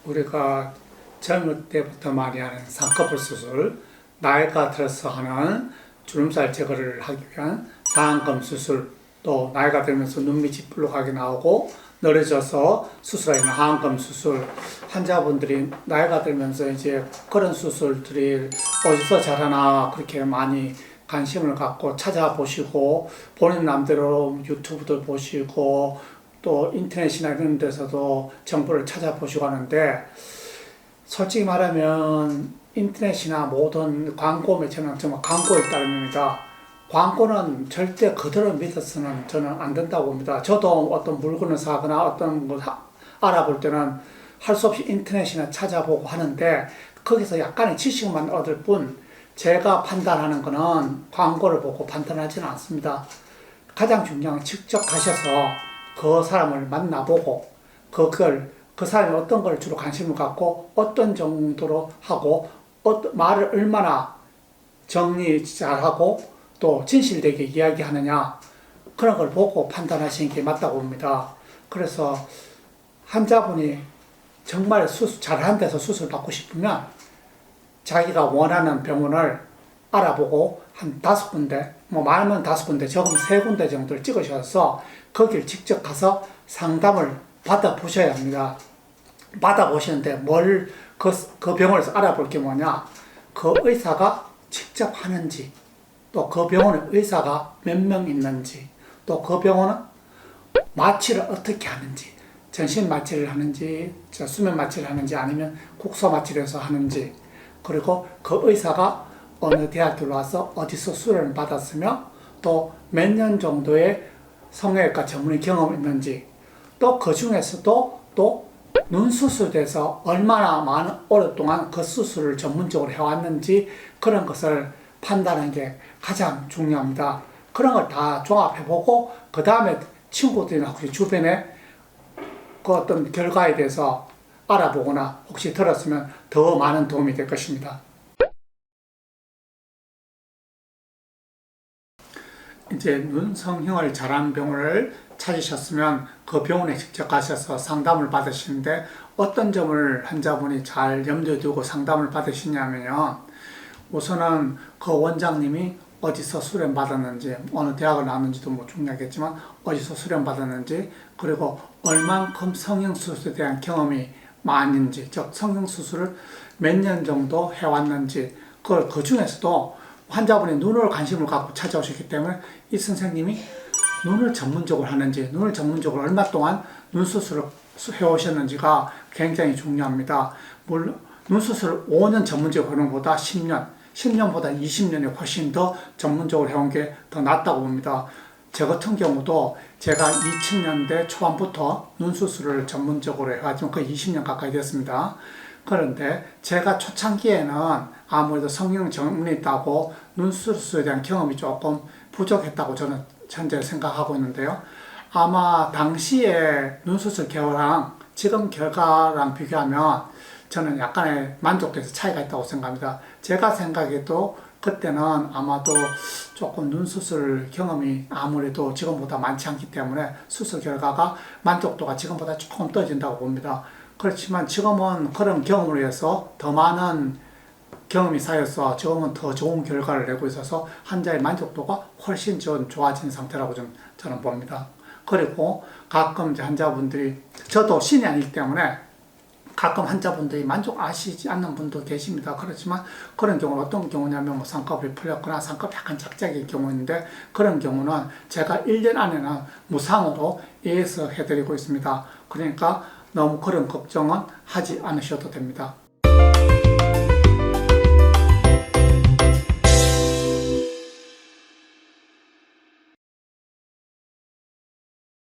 우리가 젊을 때부터 많이 하는 쌍꺼풀 수술, 나이가 들어서 하는 주름살 제거를 하기 위한 상안검 수술, 또 나이가 들면서 눈밑이 불룩하게 나오고 늘어져서 수술하는 하안검 수술, 환자분들이 나이가 들면서 이제 그런 수술들이 어디서 잘하나 그렇게 많이 관심을 갖고 찾아보시고 본인 남대로 유튜브도 보시고 또 인터넷이나 이런 데서도 정보를 찾아보시고 하는데, 솔직히 말하면 인터넷이나 모든 광고 매체는 정말 광고에 따릅니다. 광고는 절대 그대로 믿어서는 저는 안 된다고 봅니다. 저도 어떤 물건을 사거나 어떤 걸 알아볼 때는 할 수 없이 인터넷이나 찾아보고 하는데, 거기서 약간의 지식만 얻을 뿐 제가 판단하는 거는 광고를 보고 판단하지는 않습니다. 가장 중요한 건 직접 가셔서 그 사람을 만나보고 그 사람이 어떤 걸 주로 관심을 갖고 어떤 정도로 하고 말을 얼마나 정리 잘하고 또 진실되게 이야기하느냐, 그런 걸 보고 판단하시는 게 맞다고 봅니다. 그래서 환자분이 정말 잘하는 데서 수술 받고 싶으면 자기가 원하는 병원을 알아보고 한 5군데, 많으면 5군데, 적으면 3군데 정도를 찍으셔서 거길 직접 가서 상담을 받아보셔야 합니다. 받아보시는데 그 병원에서 알아볼 게 뭐냐, 그 의사가 직접 하는지, 또 그 병원에 의사가 몇 명 있는지, 또 그 병원은 마취를 어떻게 하는지, 전신 마취를 하는지, 수면 마취를 하는지, 아니면 국소 마취를 해서 하는지, 그리고 그 의사가 어느 대학교로 와서 어디서 수련을 받았으며 또 몇 년 정도의 성형외과 전문의 경험이 있는지, 또 그 중에서도 또 눈 수술돼서 얼마나 오랫동안 그 수술을 전문적으로 해왔는지, 그런 것을 판단하는 게 가장 중요합니다. 그런 걸 다 종합해보고 그 다음에 친구들이나 혹시 주변에 그 어떤 결과에 대해서 알아보거나 혹시 들었으면 더 많은 도움이 될 것입니다. 이제 눈 성형을 잘하는 병원을 찾으셨으면 그 병원에 직접 가셔서 상담을 받으시는데, 어떤 점을 환자분이 잘 염두에 두고 상담을 받으시냐면요, 우선은 그 원장님이 어디서 수련 받았는지, 어느 대학을 나왔는지도 중요하겠지만 어디서 수련 받았는지, 그리고 얼만큼 성형수술에 대한 경험이 많은지, 즉 성형수술을 몇 년 정도 해왔는지, 그 중에서도 환자분이 눈을 관심을 갖고 찾아오셨기 때문에 이 선생님이 눈을 전문적으로 하는지, 눈을 전문적으로 얼마 동안 눈 수술을 해오셨는지가 굉장히 중요합니다. 물론 눈 수술을 5년 전문적으로 하는 것보다 10년보다 20년이 훨씬 더 전문적으로 해온 게 더 낫다고 봅니다. 저 같은 경우도 제가 2000년대 초반부터 눈 수술을 전문적으로 해가지고 거의 20년 가까이 됐습니다. 그런데 제가 초창기에는 아무래도 성형 전문이 있다고 눈 수술에 대한 경험이 조금 부족했다고 저는 현재 생각하고 있는데요. 아마 당시에 눈 수술 결과랑 지금 결과랑 비교하면 저는 약간의 만족도에서 차이가 있다고 생각합니다. 제가 생각해도 그때는 아마도 조금 눈 수술 경험이 아무래도 지금보다 많지 않기 때문에 수술 결과가 만족도가 지금보다 조금 떨어진다고 봅니다. 그렇지만 지금은 그런 경험을 위해서 더 많은 경험이 쌓여서 지금은 더 좋은 결과를 내고 있어서 환자의 만족도가 훨씬 좋아진 상태라고 저는 봅니다. 그리고 가끔 이제 환자분들이, 저도 신이 아니기 때문에 가끔 환자분들이 만족하시지 않는 분도 계십니다. 그렇지만 그런 경우는 어떤 경우냐면 쌍꺼풀이 풀렸거나 쌍꺼풀이 약간 작작일 경우인데, 그런 경우는 제가 1년 안에는 무상으로 예해서 해드리고 있습니다. 그러니까 너무 그런 걱정은 하지 않으셔도 됩니다.